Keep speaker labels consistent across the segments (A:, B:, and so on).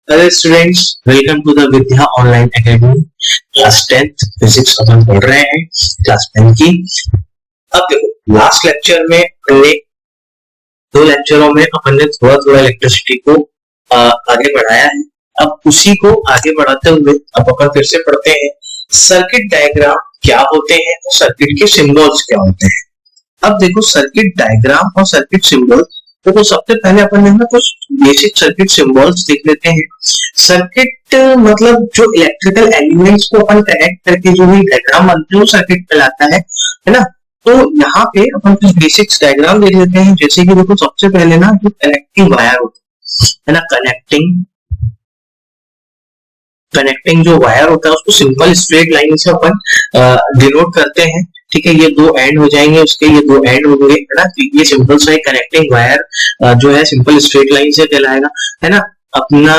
A: Hello students, welcome to the Vidya online academy. Class 10th physics अपन पढ़ रहे हैं, क्लास 10 की। अब देखो, लास्ट लेक्चर में हमने दो लेक्चरों में अपन ने थोड़ा थोड़ा इलेक्ट्रिसिटी को आगे बढ़ाया है। अब उसी को आगे बढ़ाते हुए अब अपन फिर से पढ़ते हैं सर्किट डायग्राम क्या होते हैं और सर्किट के सिंबल्स क्या होते हैं। अब देखो, सर्किट डायग्राम और सर्किट सिंबल, तो सबसे पहले अपन ने कुछ बेसिक सर्किट सिंबल्स देख लेते हैं। सर्किट मतलब जो इलेक्ट्रिकल एलिमेंट्स को अपन कनेक्ट करके जो भी डायग्राम बनते हैं वो सर्किट कहलाता है ना। तो यहाँ पे अपन कुछ बेसिक्स डायग्राम देख लेते हैं। जैसे कि देखो, सबसे पहले ना जो कनेक्टिंग वायर होता है ना, कनेक्टिंग जो वायर होता है उसको सिंपल स्ट्रेट लाइन से अपन डिनोट करते हैं। ठीक है, ये दो एंड हो जाएंगे उसके, ये दो एंड हो गए है ना। ये सिंपल सा कनेक्टिंग वायर जो है सिंपल स्ट्रेट लाइन से कहलाएगा, है ना। अपना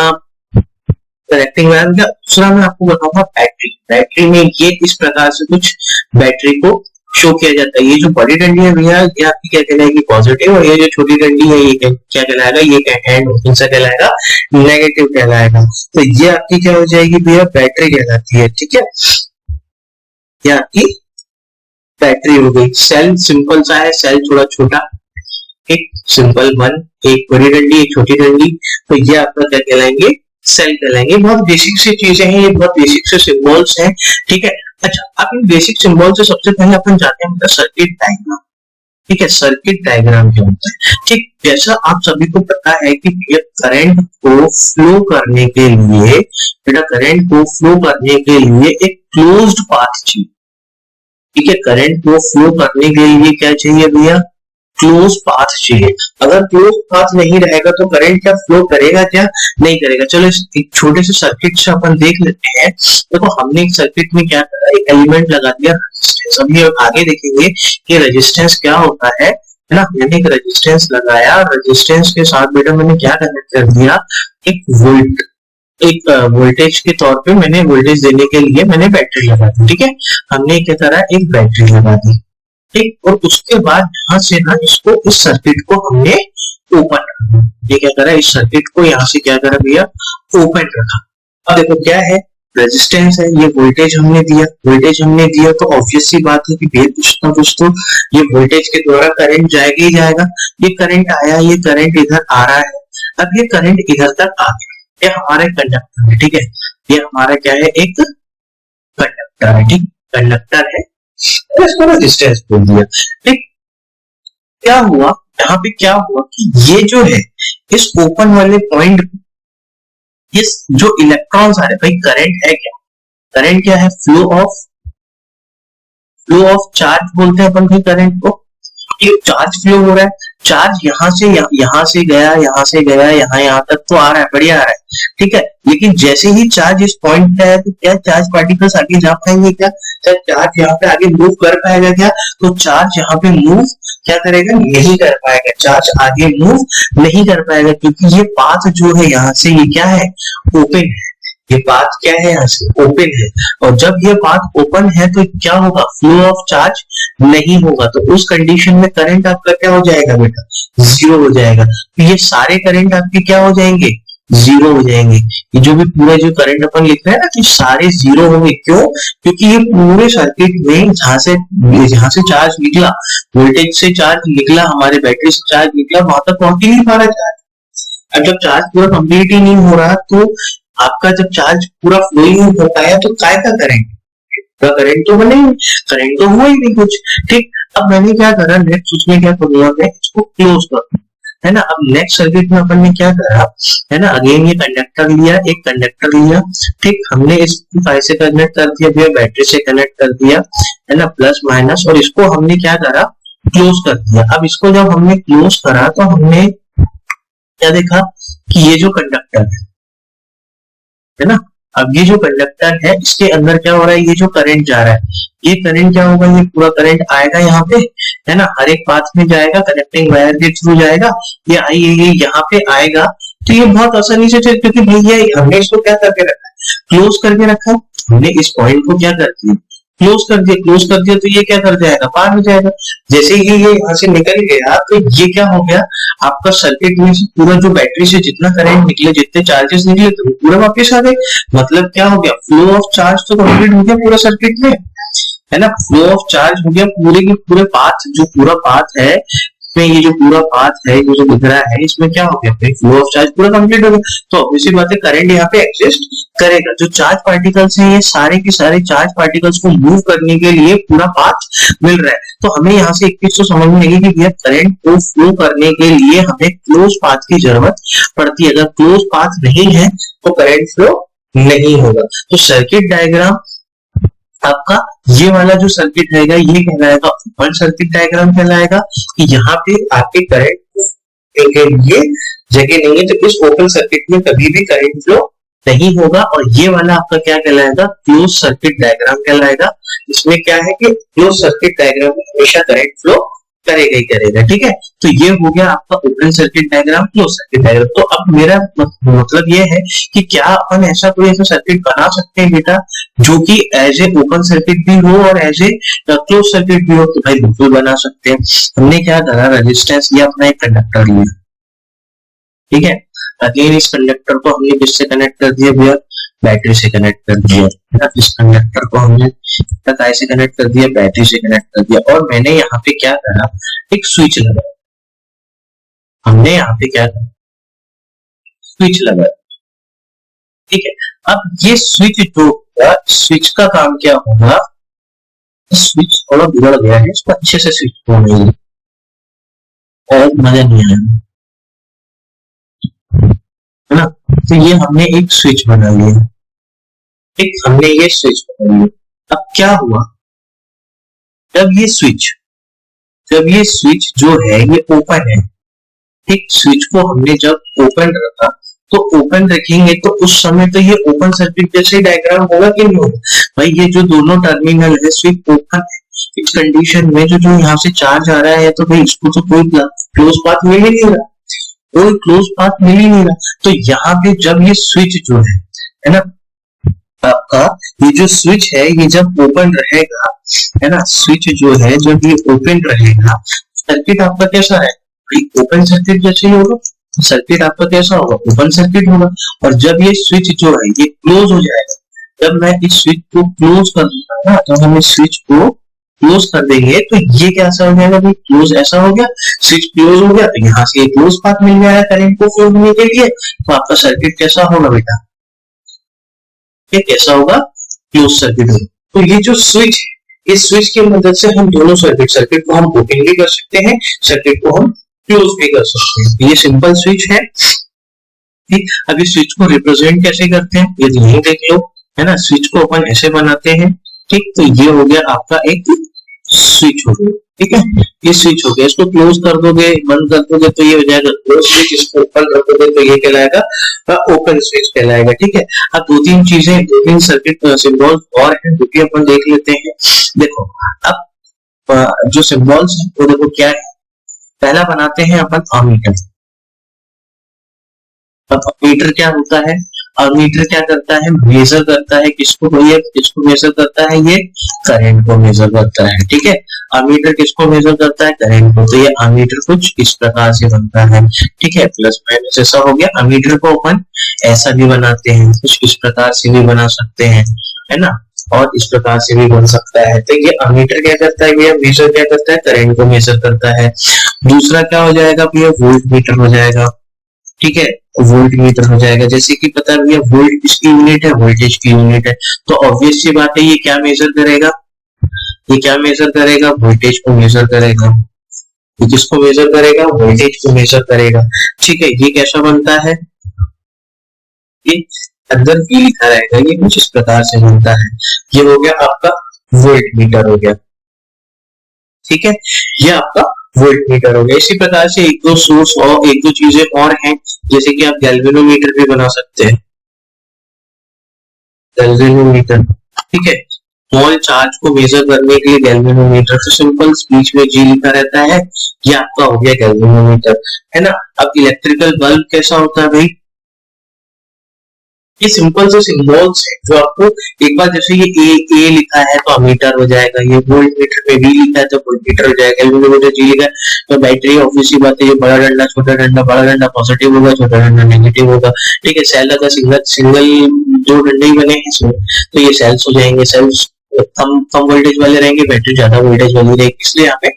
A: कनेक्टिंग वायर का दूसरा मैं आपको बताऊंगा बैटरी में ये इस प्रकार से कुछ बैटरी को शो किया जाता है। ये जो बड़ी डंडी है भैया, ये आपकी क्या कहलाएगी, पॉजिटिव, और ये जो छोटी डंडी है ये क्या कहलाएगा, ये एंड सा कहलाएगा, नेगेटिव कहलाएगा। तो ये आपकी क्या हो जाएगी भैया, बैटरी कहलाती है। ठीक है, ये आपकी बैटरी हो गई। सेल सिंपल सा है, सेल थोड़ा छोटा, एक सिंपल वन, एक बड़ी डंडी एक छोटी डंडी, तो ये आपका क्या कहलाएंगे, सेल कहलाएंगे। बहुत बेसिक सी चीजें हैं ये, बहुत बेसिक से सिंबल्स हैं। ठीक है, अच्छा, अब इन बेसिक सिंबल से सबसे पहले अपन जाते हैं मतलब सर्किट डायग्राम। ठीक है, सर्किट डायग्राम क्या होता है। ठीक, जैसा आप सभी को पता है कि करंट को फ्लो करने के लिए, करंट को फ्लो करने के लिए एक क्लोज्ड पाथ चाहिए। ठीक है, करंट को फ्लो करने के लिए क्या चाहिए भैया, क्लोज पाथ चाहिए। अगर क्लोज पाथ नहीं रहेगा तो करंट क्या फ्लो करेगा, क्या नहीं करेगा। चलो एक छोटे से सर्किट से अपन देख लेते हैं। देखो, हमने एक सर्किट में क्या करा, एक एलिमेंट लगा दिया रेजिस्टेंस। अभी आगे देखेंगे कि रेजिस्टेंस क्या होता है ना। मैंने एक रेजिस्टेंस लगाया, रेजिस्टेंस के साथ बेटा मैंने क्या कनेक्ट कर दिया, एक वोल्टेज के तौर पे मैंने वोल्टेज देने के लिए मैंने बैटरी लगा दी। ठीक है, हमने क्या करा, एक बैटरी लगा दी। ठीक, और उसके बाद यहाँ से ना इसको, इस सर्किट को हमने ओपन रखा। ये क्या करा, इस सर्किट को यहाँ से क्या करा भैया, ओपन रखा। अब देखो क्या है, रेजिस्टेंस है, ये वोल्टेज हमने दिया, तो ऑब्वियस सी बात है कि भैया कुछ ना कुछ तो ये वोल्टेज के द्वारा करंट जाएगा ही जाएगा। ये करंट आया, ये करंट इधर आ रहा है। अब ये करंट इधर तक आ गया, ये हमारा कंडक्टर है। ठीक है, ये हमारा क्या है, एक कंडक्टर है। ठीक, कंडक्टर है, इसको रेजिस्टेंस बोल दिया। ठीक, क्या हुआ यहाँ पे, क्या हुआ कि ये जो है इस ओपन वाले पॉइंट, इस जो इलेक्ट्रॉन्स आ रहे, भाई करंट है क्या, करंट क्या है, फ्लो ऑफ चार्ज बोलते हैं अपन भाई करंट को। ये चार्ज फ्लो हो रहा है, चार्ज यहाँ से गया, यहाँ तक तो आ रहा है, बढ़िया आ रहा है। ठीक है, लेकिन जैसे ही चार्ज इस पॉइंट पे है तो क्या चार्ज पार्टिकल्स आगे जा पाएंगे, क्या चार्ज यहाँ पे आगे मूव कर पाएगा क्या, तो चार्ज यहाँ पे मूव क्या करेगा, नहीं कर पाएगा, चार्ज आगे मूव नहीं कर पाएगा, क्योंकि ये पाथ जो है यहाँ से ये क्या है, ओपन है। ये पाथ क्या है, यहाँ से ओपन है, और जब ये पाथ ओपन है तो क्या होगा, फ्लो ऑफ चार्ज नहीं होगा। तो उस कंडीशन में करंट आपका क्या हो जाएगा बेटा, जीरो हो जाएगा। तो ये सारे करंट आपके क्या हो जाएंगे, जीरो हो जाएंगे। ये जो भी पूरा जो करंट अपन लिख रहे हैं ना कि सारे जीरो होंगे, क्यों, क्योंकि ये पूरे सर्किट में जहां से चार्ज निकला, वोल्टेज से चार्ज निकला, हमारे बैटरी से चार्ज निकला, वहां तक पहुंच ही नहीं पा रहा चार्ज। अब जब चार्ज पूरा कंप्लीट ही नहीं हो रहा, तो आपका जब चार्ज पूरा फ्लो ही नहीं होता है तो काय का करेंगे, करंट तो बने, करंट तो हुआ ही नहीं कुछ। ठीक, अब मैंने क्या करा, नेक्स्ट उसमें क्या करूंगा, मैं इसको क्लोज करूंगा, है ना। अब नेक्स्ट सर्किट में अपन ने क्या करा, है ना, अगेन ये कंडक्टर लिया, एक कंडक्टर लिया। ठीक, हमने इस 5 से कनेक्ट कर दिया भैया, बैटरी से कनेक्ट कर दिया, है ना, प्लस माइनस, और इसको हमने क्या करा, क्लोज कर दिया। अब इसको जब हमने क्लोज करा तो हमने क्या देखा कि ये जो कंडक्टर है ना, अब ये जो कंडक्टर है इसके अंदर क्या हो रहा है, ये जो करंट जा रहा है, ये करंट क्या होगा, ये पूरा करंट आएगा यहाँ पे, है ना, हर एक पाथ में जाएगा, कनेक्टिंग वायर के थ्रू जाएगा, ये यहाँ पे आएगा। तो ये बहुत आसानी से, क्योंकि भैया हमने इसको क्या करके रखा है, क्लोज करके रखा है। हमने इस पॉइंट को क्या कर दिया, क्लोज कर दिया तो ये क्या कर जाएगा, पार हो जाएगा। जैसे ही ये यहाँ से निकल गया तो ये क्या हो गया, आपका सर्किट में से पूरा जो बैटरी से जितना करंट निकले, जितने चार्जेस निकले तो पूरा वापस आ गए। मतलब क्या हो गया, फ्लो ऑफ चार्ज तो कंप्लीट हो गया पूरा सर्किट में, है ना। फ्लो ऑफ चार्ज हो गया पूरे के पूरे पाथ, जो पूरा पाथ है इसमें, ये जो पूरा पाथ है, ये जो दिख रहा है इसमें क्या हो गया, फ्लो ऑफ चार्ज पूरा कंप्लीट हो गया। तो ऑब्वियसली बात है करंट यहाँ पे एग्जिस्ट करेगा। जो चार्ज पार्टिकल्स हैं ये सारे के सारे चार्ज पार्टिकल्स को मूव करने के लिए पूरा पाथ मिल रहा है। तो हमें यहाँ से एक चीज तो समझ में आएगी कि भैया करंट को फ्लो करने के लिए हमें क्लोज पाथ की जरूरत पड़ती है। अगर क्लोज पाथ नहीं है तो करंट फ्लो नहीं होगा। तो सर्किट डायग्राम आपका ये वाला जो सर्किट रहेगा ये कहलाएगा ओपन सर्किट डायग्राम कहलाएगा, कि यहाँ पे आपके करंट के लिए जगह नहीं है, तो इस ओपन सर्किट में कभी भी करंट फ्लो नहीं होगा। और ये वाला आपका क्या कहलाएगा, क्लोज सर्किट डायग्राम कहलाएगा। इसमें क्या है कि क्लोज सर्किट डायग्राम में हमेशा करंट फ्लो करेगा ही करेगा, ठीक है। तो ये हो गया आपका open circuit diagram, close circuit diagram. तो अब मेरा मतलब ये है कि क्या अपन ऐसा कोई ऐसा सर्किट बना सकते हैं बेटा जो कि एज ए ओपन सर्किट भी हो और एज ए क्लोज सर्किट भी हो, तो भाई बिल्कुल बना सकते हैं। हमने क्या करा, रेजिस्टेंस या अपना एक कंडक्टर लिया, ठीक है। अगेन इस कंडक्टर को हमने किससे कनेक्ट कर दिया भैया, बैटरी से कनेक्ट कर दिया, है ना। इस कंडक्टर को हमने काय से कनेक्ट कर दिया, बैटरी से कनेक्ट कर दिया। और मैंने यहाँ पे क्या करा, एक स्विच लगाया। हमने यहाँ पे क्या करा, स्विच लगाया, ठीक है। अब ये स्विच जो होगा, स्विच का काम क्या होगा, स्विच थोड़ा बिगड़ गया है, इसको अच्छे से स्विच होने और मजा नहीं आया, है ना। तो ये हमने एक स्विच बना लिया, ठीक, हमने ये स्विच बना लिया। अब क्या हुआ, जब ये स्विच जो है ये ओपन है, ठीक, स्विच को हमने जब ओपन रखा तो ओपन रखेंगे तो उस समय तो ये ओपन सर्किट जैसे डायग्राम होगा कि नहीं होगा भाई। ये जो दोनों टर्मिनल है स्विच ओपन है, इस कंडीशन में जो यहाँ से चार्ज आ रहा है तो भाई इसको तो कोई क्लोज पाथ मिल ही नहीं रहा, कोई क्लोज पाथ मिल ही नहीं रहा। तो यहाँ पे जब ये स्विच जो है ना, आपका ये जो स्विच है ये जब ओपन रहेगा, है ना, स्विच जो है जब ये ओपन रहेगा, सर्किट आपका कैसा है, ओपन सर्किट जैसे ही होगा, सर्किट आपका कैसा होगा, ओपन सर्किट होगा। और जब ये स्विच जो है ये क्लोज हो जाएगा, जब मैं इस स्विच को क्लोज कर दूंगा ना, जब हम इस स्विच को क्लोज कर देंगे तो ये कैसा हो जाएगा भाई, क्लोज ऐसा हो गया, स्विच क्लोज हो गया तो यहाँ से एक क्लोज पाथ मिल जाएगा करंट को फ्लो होने के लिए। तो आपका सर्किट कैसा होगा बेटा, ये कैसा होगा, क्लोज सर्किट होगा। तो ये जो स्विच है, इस स्विच की मदद से हम दोनों सर्किट को हम ओपन भी कर सकते हैं, सर्किट को हम क्लोज भी कर सकते हैं। ये सिंपल स्विच है, ठीक। अभी स्विच को रिप्रेजेंट कैसे करते हैं ये यही देख लो, है ना। स्विच को अपन ऐसे बनाते हैं, ठीक। तो ये हो गया आपका एक स्विच हो गया, ठीक है। ये स्विच हो गया, इसको क्लोज कर दोगे, बंद कर दोगे तो ये हो जाएगा क्लोज स्विच, इसको ओपन रखोगे तो ये कहलाएगा ओपन स्विच कहलाएगा, ठीक है। अब दो तीन सर्किट सिंबल और है जो कि अपन देख लेते हैं। देखो अब जो सिंबल्स है वो देखो क्या है, पहला बनाते हैं अपन अमीटर। अब अमीटर क्या होता है, अमीटर क्या करता है, मेजर करता है किसको, किसको मेजर करता है, ये करंट को मेजर करता है, ठीक है। अमीटर किसको मेजर करता है, करंट को। तो ये अमीटर कुछ इस प्रकार से बनता है, ठीक है, प्लस माइनस ऐसा हो गया। अमीटर को अपन ऐसा भी बनाते हैं, कुछ इस प्रकार से भी बना सकते हैं, है ना, और इस प्रकार से भी बन सकता है। तो ये अमीटर क्या करता है भैया, मेजर क्या करता है, करंट को मेजर करता है। दूसरा क्या हो जाएगा भैया, वोल्ट मीटर हो जाएगा, ठीक है, वोल्ट मीटर हो जाएगा। जैसे कि पता है भैया वोल्ट किसकी यूनिट है, वोल्टेज की यूनिट है। तो ऑब्वियस सी बात है ये क्या मेजर करेगा, ये क्या मेजर करेगा, वोल्टेज को मेजर करेगा। ये किसको मेजर करेगा, वोल्टेज को मेजर करेगा, ठीक है। ये कैसा बनता है, ये अंदर भी लिखा रहेगा, ये कुछ इस प्रकार से बनता है। ये हो गया आपका वोल्ट मीटर हो गया, ठीक है, ये आपका वोल्ट मीटर हो गया। इसी प्रकार से एक दो सोर्स और एक दो चीजें और हैं, जैसे कि आप गैल्वेनोमीटर भी बना सकते हैं, गैल्वेनोमीटर, ठीक है। स्मॉल चार्ज को मेजर करने के लिए गैल्वेनोमीटर, तो सिंपल स्पीच में जी लिखा रहता है, ये आपका हो गया गैल्वेनोमीटर, है ना। अब इलेक्ट्रिकल बल्ब कैसा होता है भाई, ये सिंपल से सिंबल्स है जो आपको एक बार जैसे ये ए लिखा है तो अमीटर हो जाएगा, ये वोल्ट मीटर पे बी लिखा है तो वोल्ट मीटर हो जाएगा, एलवीमीटर जी लिखा है तो बैटरी, ऑब्वियस सी बात है, ये बड़ा डंडा छोटा डंडा, बड़ा डंडा पॉजिटिव होगा, छोटा डंडा नेगेटिव होगा, ठीक है। सेल अगर सिंगल सिंगल जो डंडे ही बने हैं इसमें तो ये सेल्स हो जाएंगे, सेल्स कम कम वोल्टेज वाले रहेंगे, बैटरी ज्यादा वोल्टेज वाली रहेगी, इसलिए यहाँ पे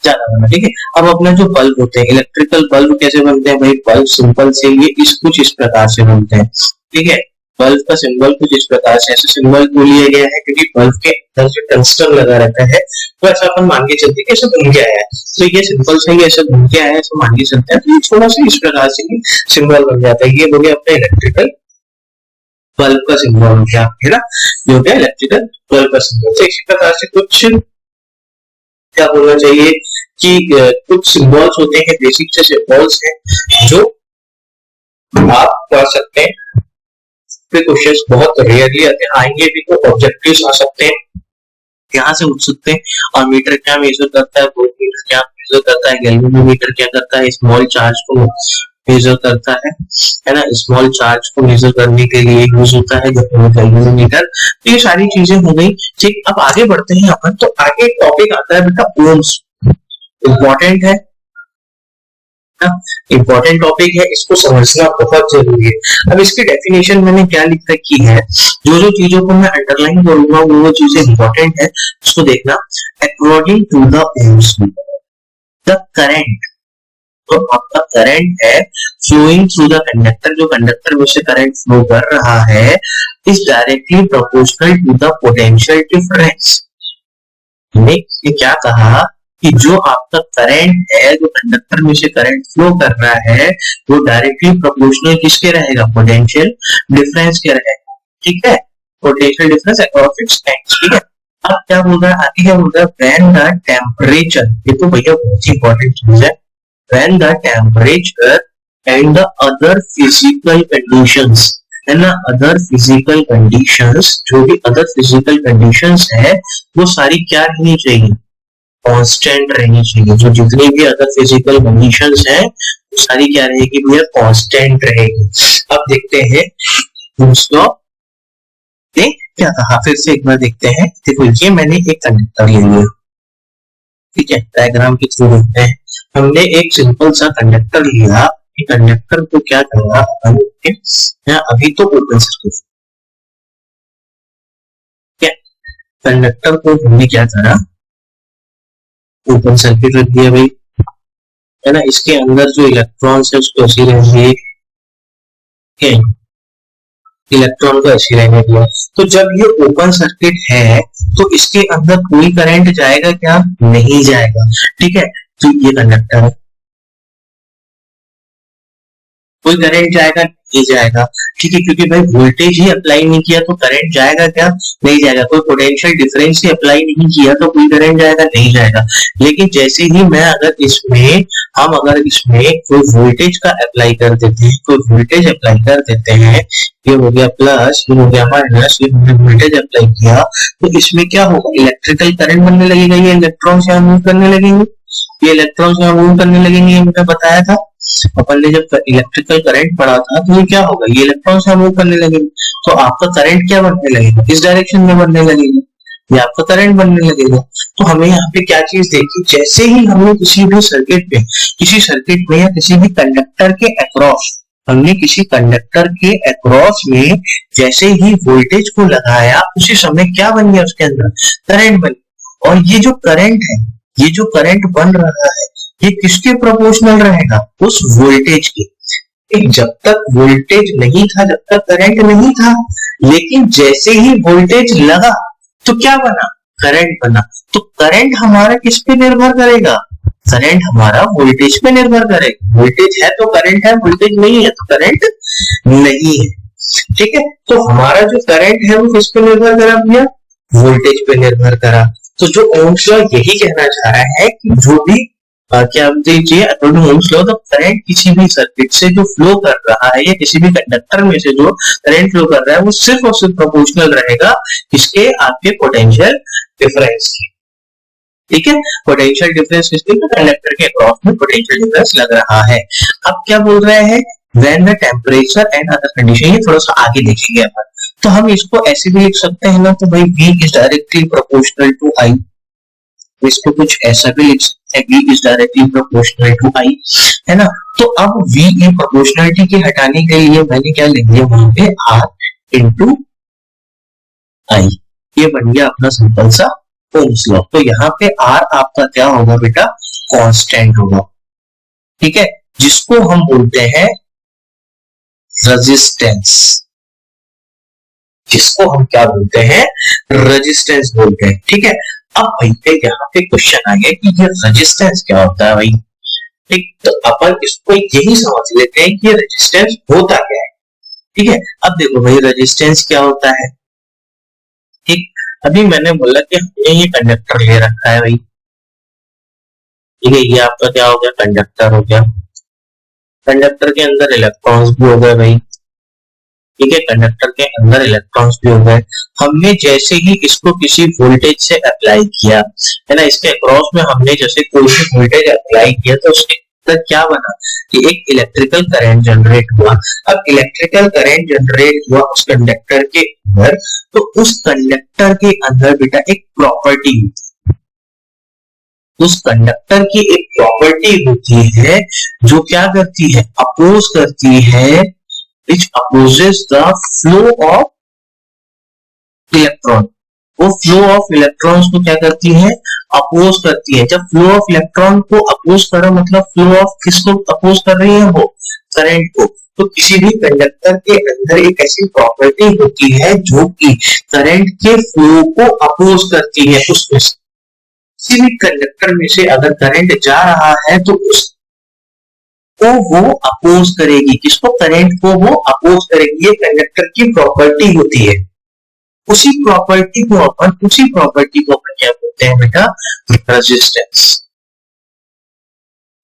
A: ज्यादा बना, ठीक है। अब अपना जो बल्ब होते हैं, इलेक्ट्रिकल बल्ब कैसे बनते हैं भाई, बल्ब सिंपल से ये कुछ इस प्रकार से बनते हैं, ठीक है। बल्ब का सिंबल कुछ इस प्रकार से ऐसे सिंबल को लिया गया है क्योंकि बल्ब के अंदर जो टंगस्टन लगा रहता है तो ऐसा अपन मान के चलते हैं कि ऐसा बन के आया है, तो ये सिंपल से ही ऐसा बन के आया है, ऐसा मान के चलते हैं, तो ये थोड़ा सा इस प्रकार से ही सिंबल बन जाता है। ये हो गया अपना इलेक्ट्रिकल बल्ब का सिंबल हो गया, है ना, ये हो गया इलेक्ट्रिकल बल्ब का सिंबल। तो इसी प्रकार से कुछ क्या बोलना चाहिए कि कुछ सिंबल्स होते हैं, बेसिक से सिंबल्स हैं जो आप पढ़ सकते हैं, क्वेश्चंस बहुत रेयरली आते हैं, आएंगे भी तो ऑब्जेक्टिव्स आ सकते हैं, यहाँ से उठ सकते हैं। और मीटर क्या मेजर करता है, वोल्ट मीटर क्या मेजर करता है, गैल्वेनोमीटर क्या करता है, स्मॉल चार्ज को मेजर करता है ना, स्मॉल चार्ज को मेजर करने के लिए यूज होता है गैल्वेनोमीटर। तो ये सारी चीजें हो गई, ठीक। अब आगे बढ़ते हैं अपन, तो आगे टॉपिक आता है बेटा ओम्स, इम्पोर्टेंट है, इम्पोर्टेंट टॉपिक है, इसको समझना बहुत जरूरी है। अब इसकी डेफिनेशन मैंने क्या लिख रखी है, जो चीजों को मैं अंडरलाइन करूंगा वो चीजें इंपॉर्टेंट है, उसको देखना। According to the Ohm's law, the current, तो आपका करंट है फ्लोइंग थ्रू द कंडक्टर, जो कंडक्टर में से करंट फ्लो कर रहा है, is directly proportional to the potential difference. हमने ये क्या कहा कि जो आपका करंट है, जो कंडक्टर में से करंट फ्लो कर रहा है, वो डायरेक्टली प्रोपोर्शनल किसके रहेगा, पोटेंशियल डिफरेंस के रहेगा, ठीक है, potential difference across its ends, ठीक है। अब क्या बोल रहा है आगे, क्या बोल रहा है, व्हेन द टेम्परेचर, ये तो भैया बहुत ही इंपॉर्टेंट चीज है, when the temperature and the other physical conditions, है ना, अदर फिजिकल कंडीशंस, जो भी अदर फिजिकल कंडीशंस है वो सारी क्या रहनी चाहिए, कांस्टेंट रहनी चाहिए। जो जितनी भी अदर फिजिकल कंडीशंस हैं वो सारी क्या रहेगी भैया, कांस्टेंट रहेगी। अब देखते हैं ओम्स लॉ ने क्या कहा, फिर से एक बार देखते हैं। देखो ये मैंने एक कंडक्टर ले लिया, ठीक है, डायग्राम के थ्रू देखते हैं। हमने एक सिंपल सा कंडक्टर लिया, कंडक्टर को क्या करना, अभी तो ओपन सर्किट, कंडक्टर को हमने क्या करा, ओपन सर्किट रख दिया भाई, है ना, इसके अंदर जो इलेक्ट्रॉन्स है उसको ऐसे रहने, इलेक्ट्रॉन को ऐसे रहने दिया। तो जब ये ओपन सर्किट है तो इसके अंदर कोई करंट जाएगा क्या, नहीं जाएगा, ठीक है। तो ये कंडक्टर है, कोई करंट जाएगा नहीं जाएगा, ठीक है, क्योंकि भाई वोल्टेज ही अप्लाई नहीं किया तो करंट जाएगा क्या, नहीं जाएगा। कोई पोटेंशियल डिफरेंस ही अप्लाई नहीं किया तो कोई करंट जाएगा नहीं जाएगा। लेकिन जैसे ही मैं अगर इसमें कोई वोल्टेज का अप्लाई कर देते हैं, कोई वोल्टेज अप्लाई कर देते हैं, ये हो गया प्लस, ये हो गया माइनस, ये वोल्टेज अप्लाई किया तो इसमें क्या होगा, इलेक्ट्रिकल करंट बनने लगेगा, ये इलेक्ट्रॉन यहाँ मूव करने लगेंगे, ये इलेक्ट्रॉन यहाँ मूव करने लगेंगे, ये मैंने बताया था अपन ने जब इलेक्ट्रिकल करंट पढ़ा था। तो ये क्या होगा, ये इलेक्ट्रॉन यहाँ मूव करने लगेंगे, तो आपका करंट क्या बनने लगेगा, इस डायरेक्शन में बनने लगेगा, ये आपका करंट बनने लगेगा। तो हमें यहाँ पे क्या चीज देखी, जैसे ही हमने किसी सर्किट में या किसी भी कंडक्टर के अक्रॉस, हमने किसी कंडक्टर के अक्रॉस में जैसे ही वोल्टेज को लगाया, उसी समय क्या बन गया, उसके अंदर करंट बन गया। और ये जो करंट है, ये जो करंट बन रहा है, ये किसके प्रोपोर्शनल रहेगा, उस वोल्टेज के। जब तक वोल्टेज नहीं था, जब तक करंट नहीं था, लेकिन जैसे ही वोल्टेज लगा तो क्या बना, करंट बना। तो करंट हमारा किस पे निर्भर करेगा, करंट हमारा वोल्टेज पे निर्भर करेगा। वोल्टेज है तो करंट है, वोल्टेज नहीं है तो करंट नहीं है, ठीक है। तो हमारा जो करंट है वो किस पे निर्भर करा भैया, वोल्टेज पे निर्भर करा। तो जो ओम्स लॉ यही कहना चाह रहा है कि जो भी क्या दीजिए, अकॉर्डिंग टू ओम्स लॉ, तो करंट किसी भी सर्किट से जो फ्लो कर रहा है या किसी भी कंडक्टर में से जो करंट फ्लो कर रहा है वो सिर्फ और सिर्फ प्रोपोर्शनल रहेगा किसके, आपके पोटेंशियल डिफरेंस के, ठीक है। पोटेंशियल डिफरेंस किसके, कंडक्टर के अक्रॉस में पोटेंशियल डिफरेंस लग रहा है। अब क्या बोल रहे हैं when the temperature and other condition, ये थोड़ा सा आगे देखेंगे अपन। तो हम इसको ऐसे भी लिख सकते हैं ना, तो भाई V is directly proportional to I, इसको कुछ ऐसा भी लिख सकते हैं, V is directly proportional to I, है ना। तो अब V की प्रोपोर्शनलिटी के हटाने के लिए मैंने क्या लिख दिया वहां पे, R इंटू I, ये बन गया अपना सिंपल सा ओम्स लॉ। तो यहाँ पे R आपका क्या होगा बेटा, कांस्टेंट होगा, ठीक है, जिसको हम बोलते हैं रेजिस्टेंस, जिसको हम क्या बोलते हैं, रेजिस्टेंस बोलते हैं, ठीक है। अब भाई पे यहाँ पे क्वेश्चन आ गया कि ये रेजिस्टेंस क्या होता है भाई, ठीक, तो अपन इसको यही समझ लेते हैं कि ये रेजिस्टेंस होता क्या है, ठीक है। अब देखो भाई रेजिस्टेंस क्या होता है, ठीक, अभी मैंने बोला कि हमने ये कंडक्टर ले रखा है भाई, ठीक है, ये आपका क्या हो गया, कंडक्टर हो गया, कंडक्टर के अंदर इलेक्ट्रॉन्स भी हो गए भाई, ठीक है, कंडक्टर के अंदर इलेक्ट्रॉन्स भी हो गए। हमने जैसे ही इसको किसी वोल्टेज से अप्लाई किया, है ना, इसके अक्रॉस में हमने जैसे कोई भी वोल्टेज अप्लाई किया तो उसके अंदर क्या बना कि एक इलेक्ट्रिकल करंट जनरेट हुआ। अब इलेक्ट्रिकल करंट जनरेट हुआ उस कंडक्टर के अंदर, तो उस कंडक्टर के अंदर बेटा एक प्रॉपर्टी, उस कंडक्टर की एक प्रॉपर्टी होती है जो क्या करती है, अपोज करती है, which opposes the flow of electron, वो फ्लो ऑफ इलेक्ट्रॉन्स को क्या करती है, अपोज करती है। जब फ्लो ऑफ इलेक्ट्रॉन को अपोज करो मतलब फ्लो ऑफ किसको अपोज कर रही है, वो करंट को। तो किसी भी कंडक्टर के अंदर एक ऐसी प्रॉपर्टी होती है जो कि करंट के फ्लो को अपोज करती है। उसमें किसी भी कंडक्टर में से अगर करंट जा रहा है तो उसको वो अपोज करेगी, किसको, करंट को वो अपोज करेगी, ये कंडक्टर की प्रॉपर्टी होती है। उसी प्रॉपर्टी को अपन क्या बोलते हैं बेटा, रेजिस्टेंस।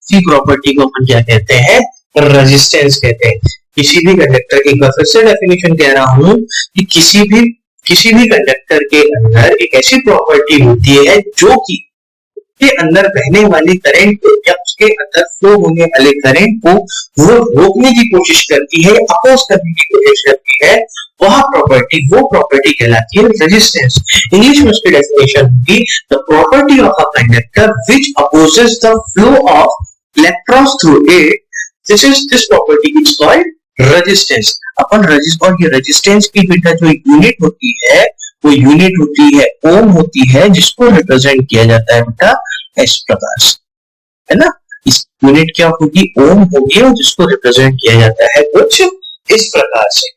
A: उसी प्रॉपर्टी को अपन क्या कहते हैं, रेजिस्टेंस कहते हैं। किसी भी कंडक्टर की, एक बार फिर से डेफिनेशन कह रहा हूं कि किसी भी कंडक्टर के अंदर एक ऐसी प्रॉपर्टी होती है जो कि के अंदर बहने वाले करंट को या उसके अंदर फ्लो होने वाले करंट को वो रोकने की कोशिश करती है, अपोज करने की कोशिश करती है, वो प्रॉपर्टी कहलाती है रेजिस्टेंस। इंग्लिश में उसकी डेफिनेशन होगी, the property of a conductor which opposes the flow of electrons through it, this property is called resistance. अपन और ये रेजिस्टेंस की बेटा जो यूनिट होती है वो यूनिट होती है ओम होती है, जिसको रिप्रेजेंट किया जाता है बेटा इस प्रकार से, है ना। इस यूनिट क्या होगी, ओम होगी, और जिसको रिप्रेजेंट किया जाता है कुछ इस प्रकार से,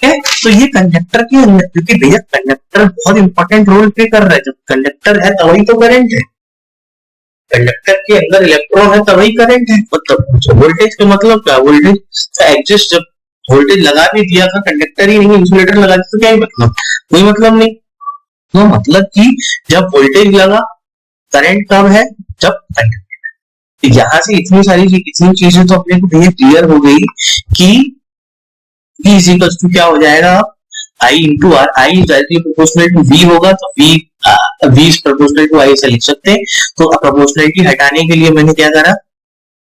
A: है। तो ये कंडक्टर के अंदर, क्योंकि भैया कंडक्टर बहुत इंपॉर्टेंट रोल प्ले कर रहा है, जब कंडक्टर है तभी तो करंट है, कंडक्टर के अंदर इलेक्ट्रॉन है तभी करंट है। मतलब वोल्टेज का मतलब क्या, वोल्टेज का एग्जिस्ट, जब वोल्टेज लगा भी दिया था, कंडक्टर ही नहीं इंसुलेटर लगा दिया तो क्या ही मतलब, कोई मतलब नहीं। तो मतलब कि जब वोल्टेज लगा, करंट कब है, जब कंडक्टर। यहां से इतनी चीजें तो अपने को भैया क्लियर हो गई कि V इज इक्वल टू क्या हो जाएगा, I into R, I is directly proportional to V होगा, तो V is proportional to I ऐसा लिख सकते हैं। तो प्रोपोर्शनलिटी हटाने के लिए मैंने क्या करा,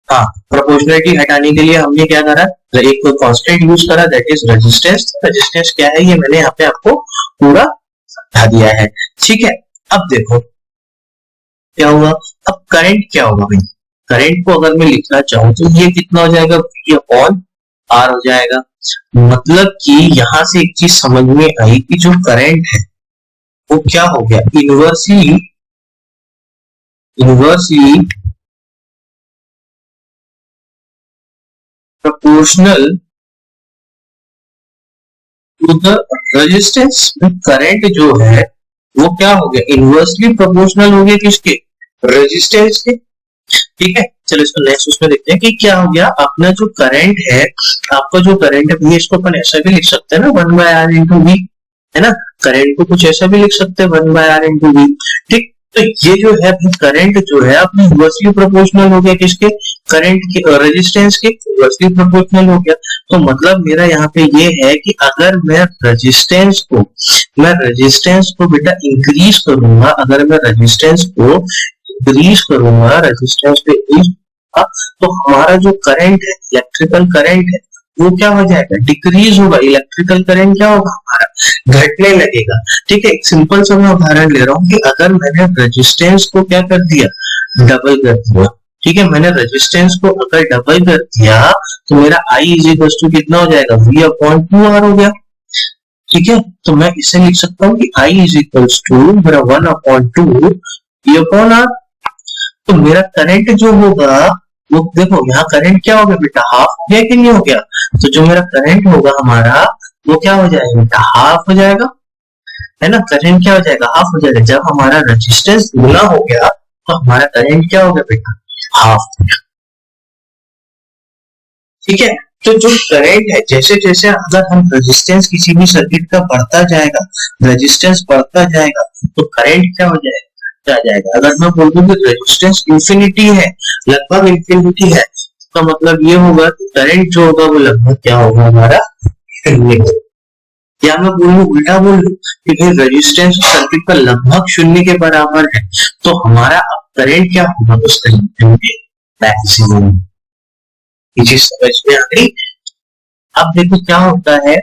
A: हाँ, प्रोपोर्शनलिटी हटाने के लिए हमने क्या करा, एक कांस्टेंट यूज करा, दैट इज रेजिस्टेंस। रेजिस्टेंस क्या है ये मैंने यहाँ पे आपको पूरा समझा दिया है, ठीक है। अब देखो क्या हुआ, अब करंट क्या होगा भाई, करंट को अगर मैं लिखना चाहूं तो ये कितना हो जाएगा, V अपॉन R हो जाएगा। मतलब कि यहां से एक चीज समझ में आई कि जो करंट है वो क्या हो गया, inversely proportional to the resistance। Current जो है वो क्या हो गया, इनवर्सली प्रोपोर्शनल हो गया किसके, रेजिस्टेंस के, ठीक है। चलो इसको नेक्स्ट उसमें देखते हैं कि क्या हो गया। अपना जो करंट है, आपका जो करंट है, इसको अपन ऐसा भी लिख सकते हैं ना, 1/R इंटू वी, है ना। करंट को कुछ ऐसा भी लिख सकते हैं, 1/R इंटू वी, ठीक। तो ये जो है करंट जो है अपनी इनवर्सली प्रोपोर्शनल हो गया किसके, करंट के, रेजिस्टेंस के इनवर्सली प्रोपोर्शनल हो गया। तो मतलब मेरा यहाँ पे ये है कि अगर मैं रेजिस्टेंस को बेटा इंक्रीज करूंगा, अगर मैं रेजिस्टेंस को इंक्रीज करूंगा, रेजिस्टेंस पे तो हमारा जो करंट है, इलेक्ट्रिकल करंट है, वो क्या हो जाएगा, डिक्रीज होगा, इलेक्ट्रिकल करंट क्या होगा हमारा, घटने लगेगा। ठीक है, एक सिंपल सा मैं उदाहरण ले रहा हूँ कि अगर मैंने रेजिस्टेंस को क्या कर दिया, डबल कर दिया। ठीक है, मैंने रेजिस्टेंस को अगर डबल कर दिया तो मेरा आई इज इक्वल टू कितना हो जाएगा, V अपॉन 2R हो गया। ठीक है, तो मैं इसे लिख सकता हूँ कि आई इज इक्वल टू मेरा 1 अपॉन 2 V अपॉन R। तो मेरा करंट जो होगा वो देखो, यहाँ करंट क्या हो गया बेटा, हाफ हो गया कि नहीं हो गया, तो जो मेरा करंट होगा हमारा वो क्या हो जाएगा बेटा, हाफ हो जाएगा, है ना। करंट क्या हो जाएगा, हाफ हो जाएगा। जब हमारा रेजिस्टेंस गुना हो गया तो हमारा करंट क्या हो गया बेटा, हाफ हो गया। ठीक है, तो जो करंट है, जैसे जैसे अगर हम रेजिस्टेंस किसी भी सर्किट का बढ़ता जाएगा, रेजिस्टेंस बढ़ता जाएगा, तो करंट क्या हो जाएगा, क्या जाएगा। अगर मैं बोल दूं कि रेजिस्टेंस इंफिनिटी है, लगभग इंफिनिटी है, तो मतलब ये होगा कि करंट जो होगा वो लगभग क्या होगा हमारा, शून्य। या मैं बोलूं, उल्टा बोल लूं कि भाई रेजिस्टेंस सर्किट का लगभग शून्य के बराबर है, तो हमारा करंट क्या होगा उस तरीके में, मैक्सिमम। ये चीज समझ में आ गई। अब देखो क्या होता है,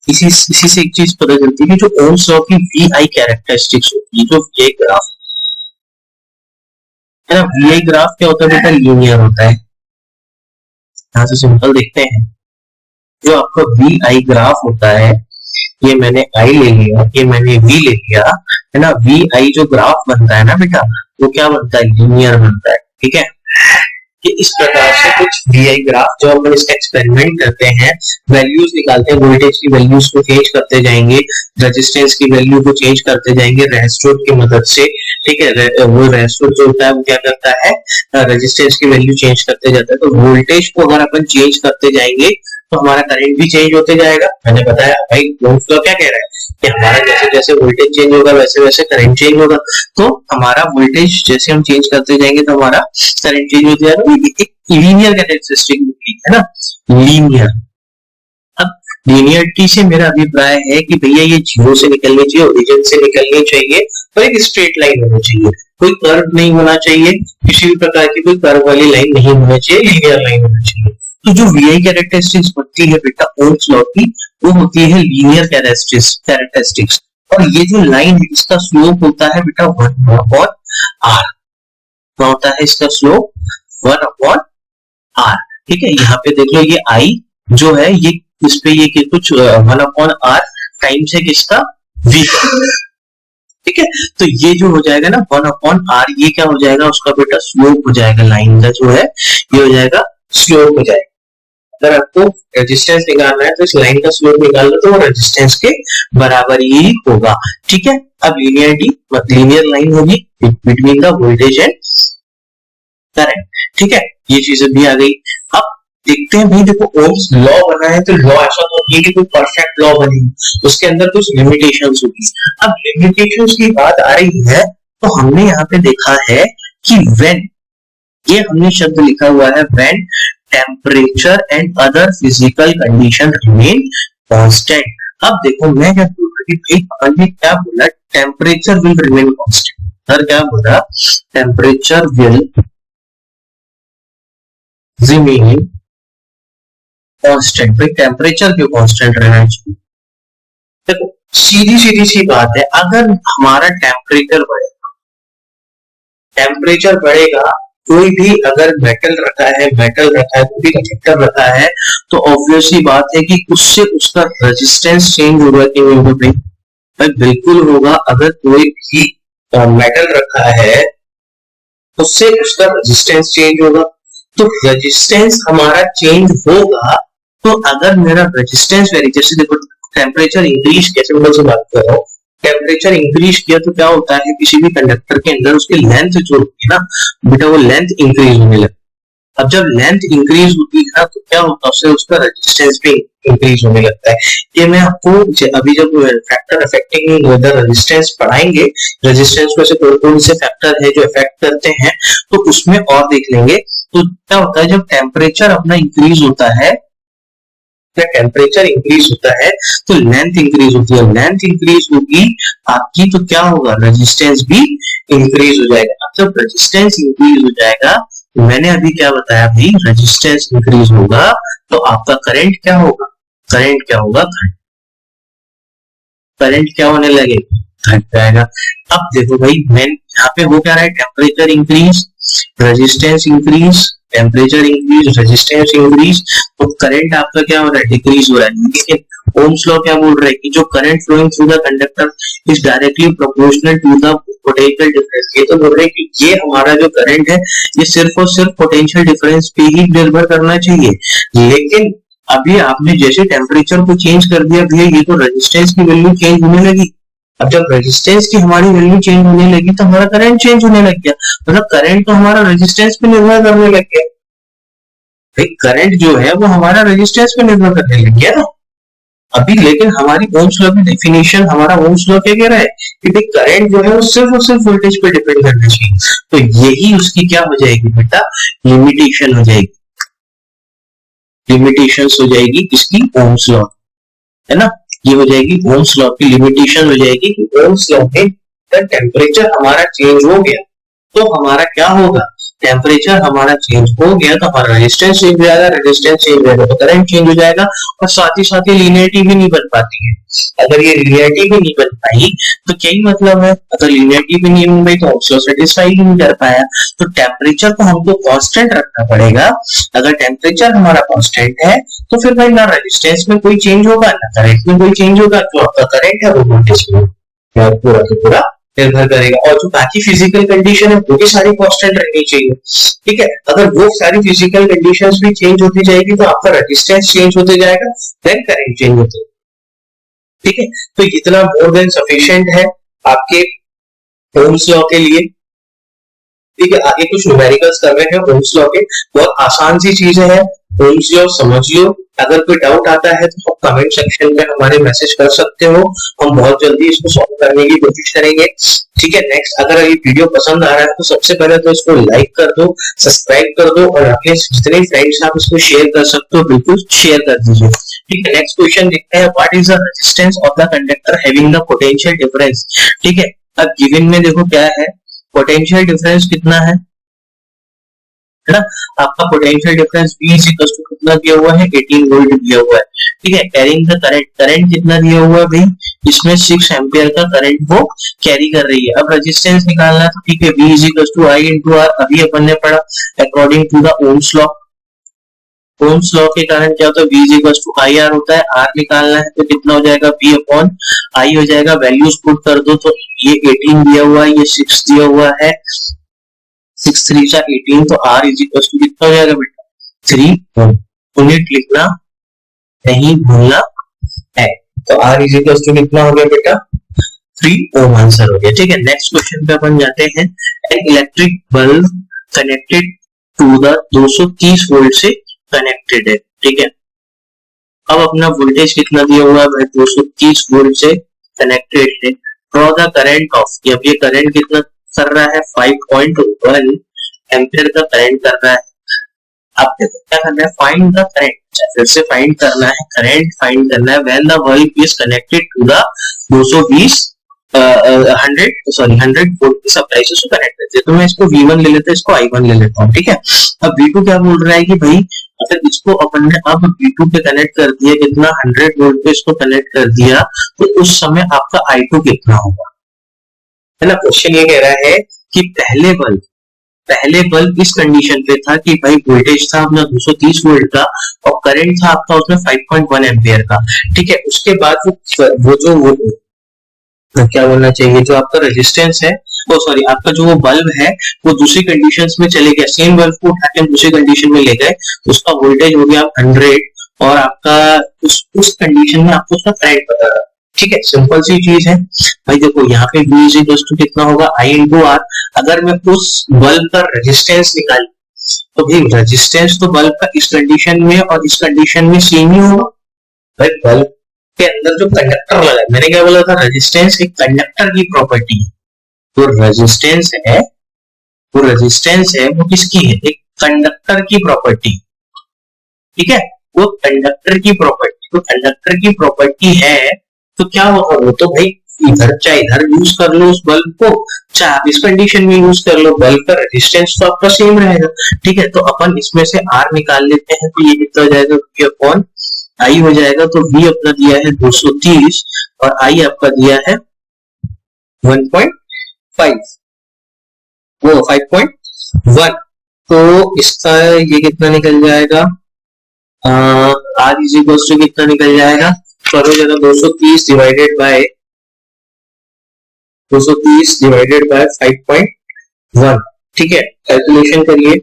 A: इसी से एक चीज पता चलती है कि जो ओम्स लॉ की VI कैरेक्टरिस्टिक्स होती है, जो VI ग्राफ है ना, VI ग्राफ क्या होता है बेटा, लीनियर होता है। यहां से सिंपल देखते हैं, जो आपका VI ग्राफ होता है, ये मैंने I ले लिया, ये मैंने V ले लिया, है ना। VI जो ग्राफ बनता है ना बेटा, वो क्या बनता है, लीनियर बनता है। ठीक है, कि इस प्रकार से कुछ VI ग्राफ, जो अपन इसका एक्सपेरिमेंट करते हैं, वैल्यूज निकालते हैं, वोल्टेज की वैल्यूज को चेंज करते जाएंगे, रेजिस्टेंस की वैल्यू को चेंज करते जाएंगे रेजिस्टर की मदद से। ठीक है, वो रेजिस्टर जो होता है वो क्या करता है, रेजिस्टेंस की वैल्यू चेंज करते जाता है। तो वोल्टेज को अगर अपन चेंज करते जाएंगे तो हमारा करंट भी चेंज होते जाएगा। मैंने बताया भाई, ओम्स लॉ क्या कह रहा है कि हमारा जैसे जैसे वोल्टेज चेंज होगा वैसे वैसे करंट चेंज होगा। तो हमारा वोल्टेज जैसे हम चेंज करते जाएंगे तो हमारा करंट चेंज होते जाएगा। एक लीनियर कैरेक्टरिस्टिक है ना, लीनियर। अब लीनियरिटी से मेरा अभिप्राय है कि भैया ये जीरो से निकलनी चाहिए, ओरिजिन से निकलनी चाहिए, और एक स्ट्रेट लाइन होनी चाहिए, कोई कर्व नहीं होना चाहिए, किसी भी प्रकार की कोई कर्व वाली लाइन नहीं होनी चाहिए, लीनियर लाइन होनी चाहिए। तो जो VI कैरेक्टरिस्टिक्स होती है बेटा ओम्स लॉ की, वो होती है लीनियर कैरेक्टरिस्टिक्स। और ये जो लाइन है इसका स्लोप होता है बेटा 1 अपॉन R। क्या होता है इसका स्लोप, 1 अपॉन R। ठीक है, यहाँ पे देख लो, ये I जो है ये इस पे ये कुछ 1 अपॉन R टाइम्स है किसका, V। ठीक है, तो ये जो हो जाएगा ना 1 अपॉन R, ये क्या हो जाएगा, उसका बेटा स्लोप हो जाएगा, लाइन का जो है ये हो जाएगा स्लोप हो जाएगा। अगर आपको रेजिस्टेंस निकालना है तो इस लाइन का स्लोप निकालना, तो वो रेजिस्टेंस के बराबर ही होगा। ठीक है, अब लीनियरिटी मतलब लीनियर लाइन होगी between the voltage and current. ठीक है, ये चीजें भी आ गई। अब देखते हैं भाई, देखो ओम्स लॉ बना है तो लॉ ऐसा तो नहीं कि कोई परफेक्ट लॉ बनी, उसके अंदर कुछ लिमिटेशंस होगी। अब लिमिटेशंस की बात आ रही है तो हमने यहाँ पे देखा है कि व्हेन, ये हमने शब्द लिखा हुआ है when temperature and other physical condition remain constant. अब देखो मैं क्या बोल रहा कि भाई अपन ने क्या बोला, temperature will remain constant. Sir क्या बोला, टेम्परेचर विल रिमेन कांस्टेंट। भाई टेम्परेचर क्यों कांस्टेंट रहना चाहिए, देखो सीधी सीधी सी बात है, अगर हमारा टेम्परेचर बढ़ेगा, कोई भी अगर मेटल रखा है कोई भी कंडक्टर रखा है, तो ऑब्वियसली बात है कि उससे उसका रेजिस्टेंस चेंज होगा कि नहीं होगा भाई, बिल्कुल होगा। अगर कोई भी मेटल रखा है उससे उसका रेजिस्टेंस चेंज होगा, तो रेजिस्टेंस हमारा चेंज होगा। तो अगर मेरा रेजिस्टेंस वेरी, जैसे देखो टेम्परेचर इंक्रीज, कैसे मैं से बात कर रहा हूँ, टेम्परेचर इंक्रीज किया तो क्या होता है, किसी भी कंडक्टर के अंदर उसकी लेंथ जो होती है ना बेटा, वो लेंथ इंक्रीज होने लगती है। अब जब लेंथ इंक्रीज होती है ना तो क्या होता है, उससे उसका रेजिस्टेंस भी इंक्रीज होने लगता है। ये मैं आपको अभी जब फैक्टर अफेक्टिंग द रेजिस्टेंस पढ़ाएंगे, रेजिस्टेंस में से कौन से फैक्टर है जो इफेक्ट करते हैं, तो उसमें और देख लेंगे। तो क्या होता है, जब टेम्परेचर अपना इंक्रीज होता है, टेम्परेचर इंक्रीज होता है तो लेंथ इंक्रीज होती है, लेंथ इंक्रीज होगी आपकी तो क्या होगा, रेजिस्टेंस भी इंक्रीज हो जाएगा। अब जब रेजिस्टेंस इंक्रीज हो जाएगा मैंने अभी क्या बताया भाई, रेजिस्टेंस इंक्रीज होगा तो आपका करंट क्या होगा, करंट क्या होगा, करंट क्या होने लगेगा, घट जाएगा। अब देखो भाई, मैं यहाँ पे हो क्या रहा है, temperature increase, resistance increase, temperature increase, resistance increase, तो करंट आपका क्या हो रहा है, डिक्रीज हो रहा है। लेकिन ओम्स लॉ क्या बोल रहा है कि जो current flowing through the conductor is directly proportional to the potential difference. ये तो बोल रहे हैं कि ये हमारा जो करंट है ये सिर्फ और सिर्फ पोटेंशियल डिफरेंस पे ही निर्भर करना चाहिए। लेकिन अभी आपने जैसे टेम्परेचर को चेंज कर दिया भैया, ये तो रेजिस्टेंस की वैल्यू चेंज होने लगी। अब जब रेजिस्टेंस की हमारी वैल्यू चेंज होने लगी तो हमारा करंट चेंज होने लग गया, मतलब करंट तो हमारा रेजिस्टेंस पे निर्भर करने लग गया। भाई करंट जो है वो हमारा रेजिस्टेंस पे निर्भर करने लग गया ना अभी। लेकिन हमारी ओम्स लॉ की डेफिनेशन, हमारा ओम्स लॉ क्या कह रहा है कि भाई करंट जो है वो सिर्फ और सिर्फ वोल्टेज पे डिपेंड करना चाहिए। तो यही उसकी क्या हो जाएगी बेटा, लिमिटेशन हो जाएगी, लिमिटेशंस हो जाएगी इसकी ओम्स लॉ, है ना। ये हो जाएगी ओम्स लॉ की लिमिटेशन हो जाएगी कि ओम्स लॉ में जब टेम्परेचर हमारा चेंज हो गया तो हमारा क्या होगा, टेम्परेचर हमारा चेंज हो गया तो हमारा रेजिस्टेंस चेंज हो जाएगा, रेजिस्टेंस चेंज हो जाएगा तो करंट चेंज हो जाएगा। और साथ ही लीनियरिटी भी नहीं बन पाती है। अगर ये लीनियरिटी भी नहीं बन पाई तो क्या ही मतलब है, अगर लीनियरिटी भी नहीं बन पाई तो ओम्स लॉ सेटिस्फाई ही नहीं कर पाया। तो टेम्परेचर को हमको कांस्टेंट रखना पड़ेगा। अगर टेम्परेचर हमारा कांस्टेंट है तो फिर भाई ना रेजिस्टेंस में कोई चेंज होगा ना करंट में कोई चेंज होगा, तो आपका करंट है वो वोल्टेज में पूरा का पूरा निर्भर करेगा। और जो बाकी फिजिकल कंडीशन है वो भी सारी कांस्टेंट रहनी चाहिए, ठीक है। अगर वो सारी फिजिकल कंडीशंस भी चेंज होती जाएगी तो आपका रेजिस्टेंस चेंज होते जाएगा, देन करंट चेंज होते जाएगा, ठीक है। तो इतना मोर देन सफिशिएंट है आपके ओम्स लॉ के लिए, ठीक है। आगे कुछ न्यूमेरिकल्स कर रहे हैं ओम्स लॉ के, बहुत आसान सी चीजें हैं, ओम्स लॉ समझ लो। अगर कोई डाउट आता है तो आप कमेंट सेक्शन में हमारे मैसेज कर सकते हो, हम बहुत जल्दी इसको सॉल्व करने की कोशिश करेंगे, ठीक है। नेक्स्ट, अगर ये वीडियो पसंद आ रहा है तो सबसे पहले तो इसको लाइक कर दो, सब्सक्राइब कर दो और अपने जितने फ्रेंड्स आप इसको शेयर कर सकते हो बिल्कुल शेयर कर दीजिए, ठीक है। नेक्स्ट क्वेश्चन देखते हैं, what is the resistance of the conductor having the potential difference, ठीक है। अब गिवन में देखो क्या है, पोटेंशियल डिफरेंस कितना है ना, आपका potential difference V is equal to कितना दिया हुआ है, 18 वोल्ट दिया हुआ है, ठीक है। कैरिंग द करंट, करंट कितना दिया हुआ है भाई, इसमें 6 एम्पियर का करंट वो कैरी कर रही है। अब रेजिस्टेंस निकालना है तो ठीक है, V is equal to I into R, अभी अपन ने पढ़ा according to the Ohm's law. Ohm's law के कारण क्या होता है, V is equal to IR होता है, R निकालना है तो कितना हो जाएगा, V अपॉन I हो जाएगा। वैल्यूज पुट कर दो तो ये 18 दिया हुआ है, ये 6 दिया हुआ है, 6 3 जा 18, तो R इज इक्वल टू कितना हो जाएगा बेटा, 3 ओम। यूनिट लिखना नहीं भूलना है, तो R इज इक्वल टू कितना हो गया बेटा, 3 ओम आंसर हो गया, ठीक है। नेक्स्ट क्वेश्चन पे अपन जाते हैं, an electric bulb connected to the 230 volt से कनेक्टेड है, ठीक है। अब अपना वोल्टेज कितना दिया हुआ है भाई, 230 वोल्ट से कनेक्टेड है। ड्रॉ द करंट ऑफ, अब ये करंट कितना कर रहा है, 5.1 एम्पियर का करंट कर रहा है। अब देखो क्या करना है, फाइंड द करंट, फिर से फाइंड करना है, करंट फाइंड करना है when the bulb is connected to the 220 100 volt की सप्लाई से कनेक्ट करते हैं। तो मैं इसको V1 ले लेता हूं, इसको I1 ले लेता हूं, ठीक है। अब V2 क्या बोल रहा है कि भाई अगर इसको अपन ने अब V2 पे कनेक्ट कर दिया, कितना 100 वोल्ट पे इसको कनेक्ट कर दिया, तो उस समय आपका I2 कितना होगा, है ना। क्वेश्चन ये कह रहा है कि पहले बल्ब इस कंडीशन पे था कि भाई वोल्टेज था अपना 230 वोल्ट का और करंट था आपका उसमें 5.1 एम्पियर का, ठीक है। उसके बाद वो क्या बोलना चाहिए, जो आपका रेजिस्टेंस है वो सॉरी आपका जो वो बल्ब है वो दूसरी कंडीशंस में चले गया, सेम बल्ब को उठा के दूसरी कंडीशन में ले गए, उसका वोल्टेज हो गया 100 और आपका उस कंडीशन में आपको उसका करंट पता है, ठीक है। सिंपल सी चीज है भाई। देखो यहाँ पे V इज इक्वल टू कितना होगा, I इंटू R। अगर मैं उस बल्ब का रेजिस्टेंस निकाल तो भाई रेजिस्टेंस तो बल्ब का इस कंडीशन में और इस कंडीशन में सेम ही होगा। भाई बल्ब के अंदर जो कंडक्टर लगा है, मैंने क्या बोला था, रेजिस्टेंस एक कंडक्टर की प्रॉपर्टी है। तो रेजिस्टेंस है वो किसकी है, एक कंडक्टर की प्रॉपर्टी, ठीक है। वो कंडक्टर की प्रॉपर्टी, तो कंडक्टर की प्रॉपर्टी है तो क्या होगा, वो तो भाई इधर चाहे इधर यूज कर लो उस बल्ब को, चाहे आप इस कंडीशन में यूज कर लो, बल्ब का रेजिस्टेंस तो आपका सेम रहेगा। ठीक है, तो अपन इसमें से R निकाल लेते हैं, तो ये कितना हो जाएगा, V अपॉन I हो जाएगा। तो V अपना दिया है 230 और I आपका दिया है 1.5 वो 5.1। तो इसका ये कितना निकल जाएगा, R इज इक्वल टू कितना निकल जाएगा, करो जरा 230 डिवाइडेड बाय 5.1। ठीक है, कैलकुलेशन करिए,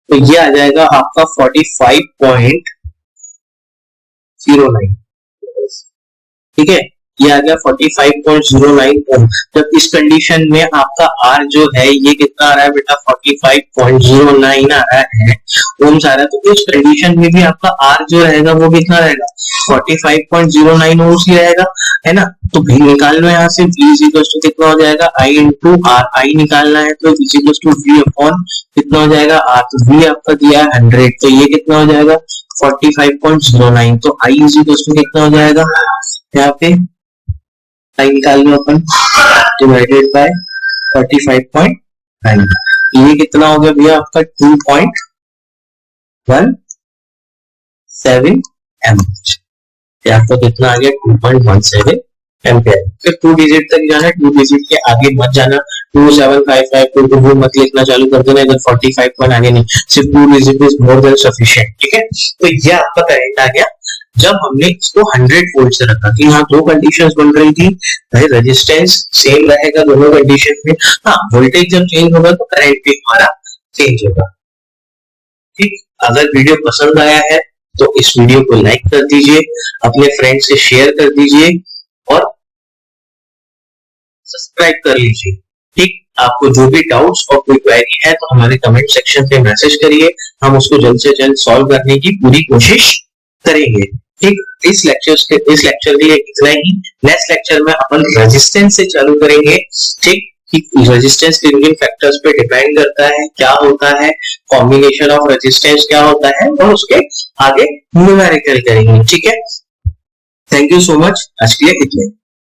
A: तो ये आ जाएगा आपका 45.09। ठीक है, ये आ गया 45.09 ओम। जब इस कंडीशन में आपका R जो है ये कितना आ रहा है बेटा, 45.09 आ रहा है ओम्स आ रहा है, तो इस कंडीशन में भी आपका R जो रहेगा वो कितना रहेगा, 45.09 ओम्स ही रहेगा, है ना। तो V निकाल लो यहाँ से, V इज इक्वल टू कितना हो जाएगा, I इंटू R, I निकालना है तो is equal to V upon कितना हो जाएगा R, तो V आपका दिया है 100, तो ये कितना हो जाएगा 45.09। तो I इज इक्वल टू कितना हो जाएगा, यहाँ पे I निकाल लो अपन, डिवाइडेड बाय 45.9, ये कितना हो गया भैया आपका 2.17 एम्पियर। ये आपका कितना आ गया 2.17 एम्पियर। फिर 2 डिजिट तक जाना, 2 डिजिट के आगे मत जाना, 2755 को वो मत लिखना चालू कर देना, इधर 45 पर आगे नहीं, सिर्फ 2 digit is more than sufficient. ठीक है, तो ये आपका करंट आ गया जब हमने इसको 100 वोल्ट से रखा कि यहाँ दो कंडीशंस बन रही थी, भाई रेजिस्टेंस सेम रहेगा दोनों कंडीशन में, हाँ वोल्टेज जब चेंज होगा तो करंट भी हमारा चेंज होगा। ठीक, अगर वीडियो पसंद आया है तो इस वीडियो को लाइक कर दीजिए, अपने फ्रेंड से शेयर कर दीजिए और सब्सक्राइब कर लीजिए। ठीक, आपको जो भी डाउट्स और कोई क्वेरी है तो हमारे कमेंट सेक्शन पे मैसेज करिए, हम उसको जल्द से जल्द सॉल्व करने की पूरी कोशिश करेंगे। ठीक, इस लेक्चर के लिए इतना ही। नेक्स्ट लेक्चर में अपन रेजिस्टेंस से चालू करेंगे। ठीक, रेजिस्टेंस किन किन फैक्टर्स पे डिपेंड करता है, क्या होता है, कॉम्बिनेशन ऑफ रेजिस्टेंस क्या होता है, और उसके आगे न्यूमेरिकल करेंगे। ठीक है, थैंक यू सो मच, आज के लिए इतना ही।